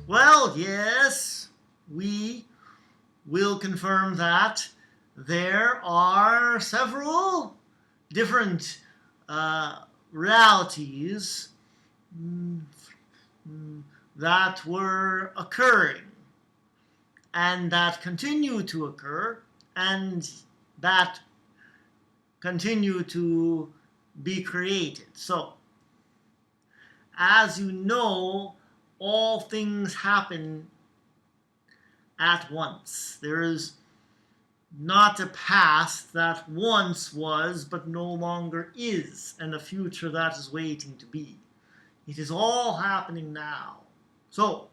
Well, yes, we will confirm that there are several different realities mm, that were occurring and that continue to occur and that continue to be created. So, as you know, all things happen at once. There is not a past that once was but no longer is, and a future that is waiting to be. It is all happening now. So,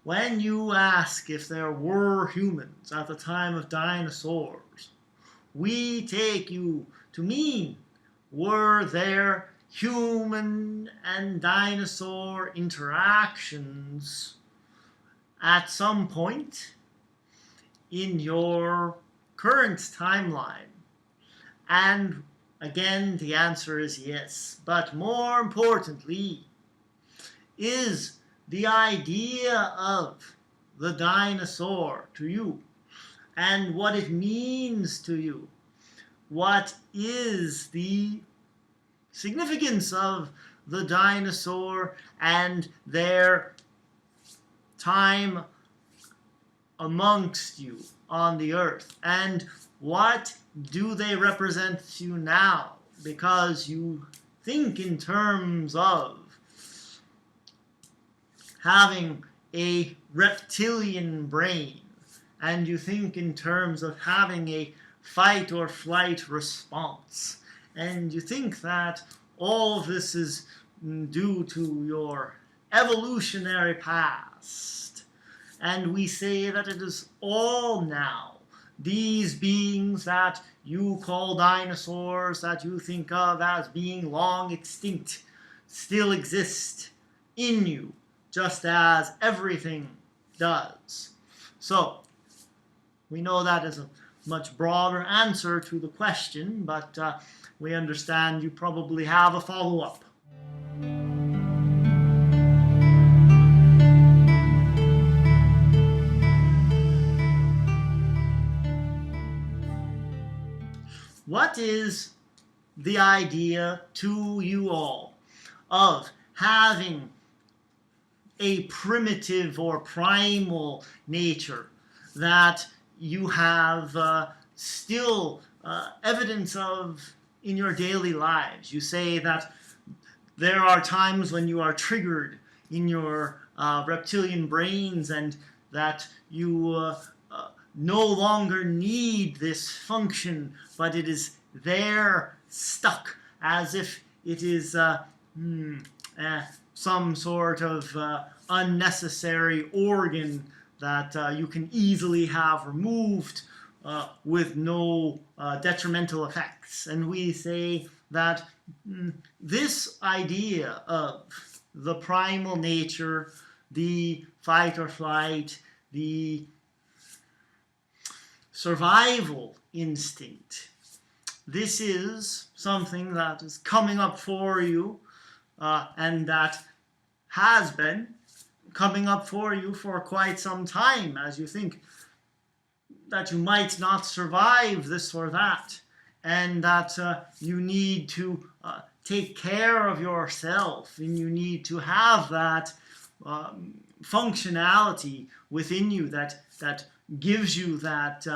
when you ask if there were humans at the time of dinosaurs, we take you to mean, were there human and dinosaur interactions at some point in your current timeline? And again, the answer is yes. But more importantly, is the idea of the dinosaur to you and what it means to you. What is the significance of the dinosaur and their time amongst you on the earth? And what do they represent to you now? Because you think in terms of having a reptilian brain, and you think in terms of having a fight or flight response, and you think that all of this is due to your evolutionary past, and we say that it is all now. These beings that you call dinosaurs, that you think of as being long extinct, still exist in you, just as everything does. So, we know that is a much broader answer to the question, but we understand you probably have a follow-up. What is the idea to you all of having a primitive or primal nature that you have still evidence of in your daily lives? You say that there are times when you are triggered in your reptilian brains and that you no longer need this function, but it is there stuck as if it is some sort of unnecessary organ that you can easily have removed with no detrimental effects. And we say that this idea of the primal nature, the fight or flight, the survival instinct, this is something that is coming up for you and that has been coming up for you for quite some time, as you think that you might not survive this or that, and that you need to take care of yourself, and you need to have that functionality within you that gives you that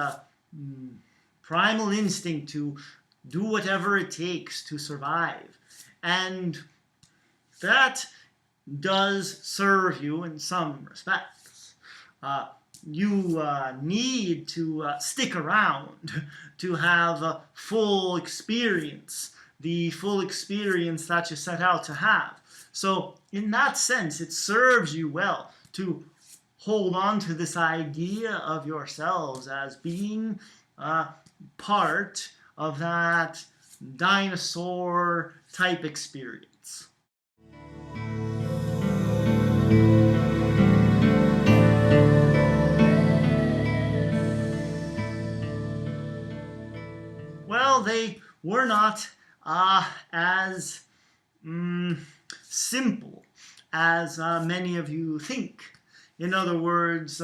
primal instinct to do whatever it takes to survive. And that does serve you in some respects. You need to stick around to have a full experience, the full experience that you set out to have. So in that sense, it serves you well to hold on to this idea of yourselves as being part of that dinosaur type experience. Well, they were not as simple as many of you think. In other words,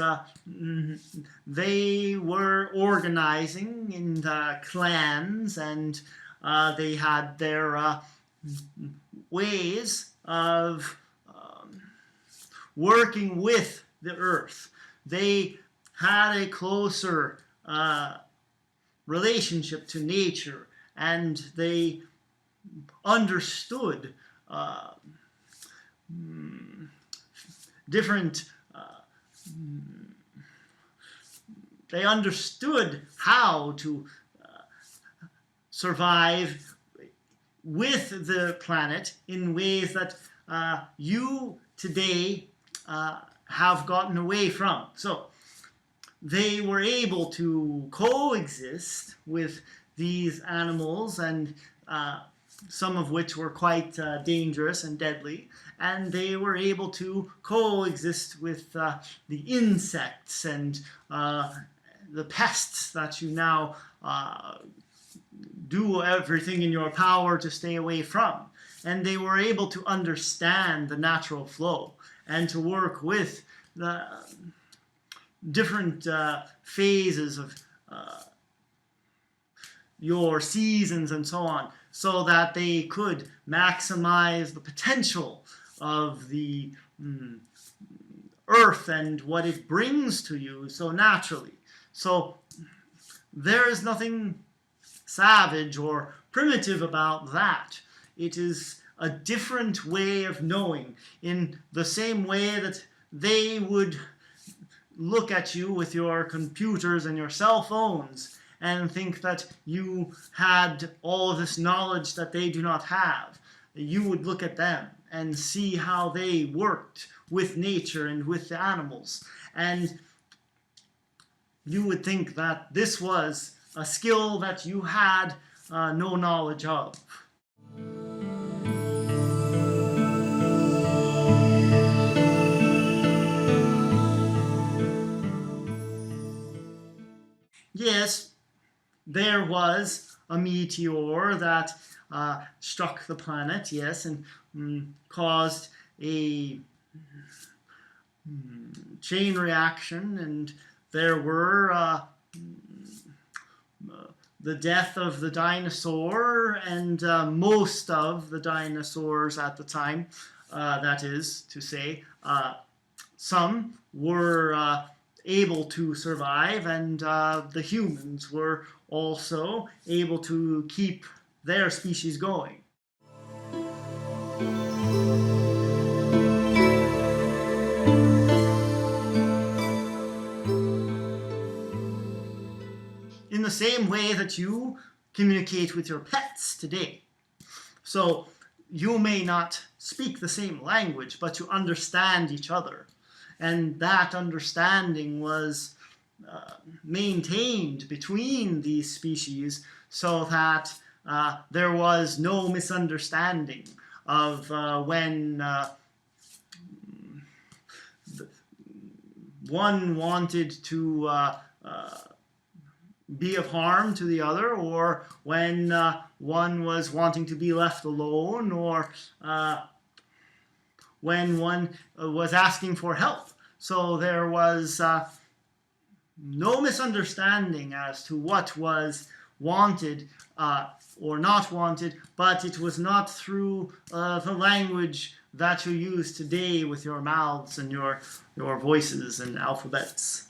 they were organizing in clans, and they had their ways of working with the earth. They had a closer relationship to nature, and they understood they understood how to survive with the planet in ways that you today have gotten away from. So they were able to coexist with these animals, and some of which were quite dangerous and deadly, and they were able to coexist with the insects and the pests that you now do everything in your power to stay away from. And they were able to understand the natural flow and to work with the different phases of your seasons and so on, so that they could maximize the potential of the earth and what it brings to you so naturally. So there is nothing savage or primitive about that. It is a different way of knowing, in the same way that they would look at you with your computers and your cell phones and think that you had all of this knowledge that they do not have. You would look at them and see how they worked with nature and with the animals, and you would think that this was a skill that you had no knowledge of. Yes, there was a meteor that struck the planet, yes, and caused a chain reaction, and there were the death of the dinosaur and most of the dinosaurs at the time, that is to say. Some were able to survive, and the humans were also able to keep their species going. In the same way that you communicate with your pets today. So you may not speak the same language, but you understand each other. And that understanding was maintained between these species so that there was no misunderstanding of when one wanted to be of harm to the other, or when one was wanting to be left alone, or when one was asking for help. So there was no misunderstanding as to what was wanted or not wanted, but it was not through the language that you use today with your mouths and your voices and alphabets.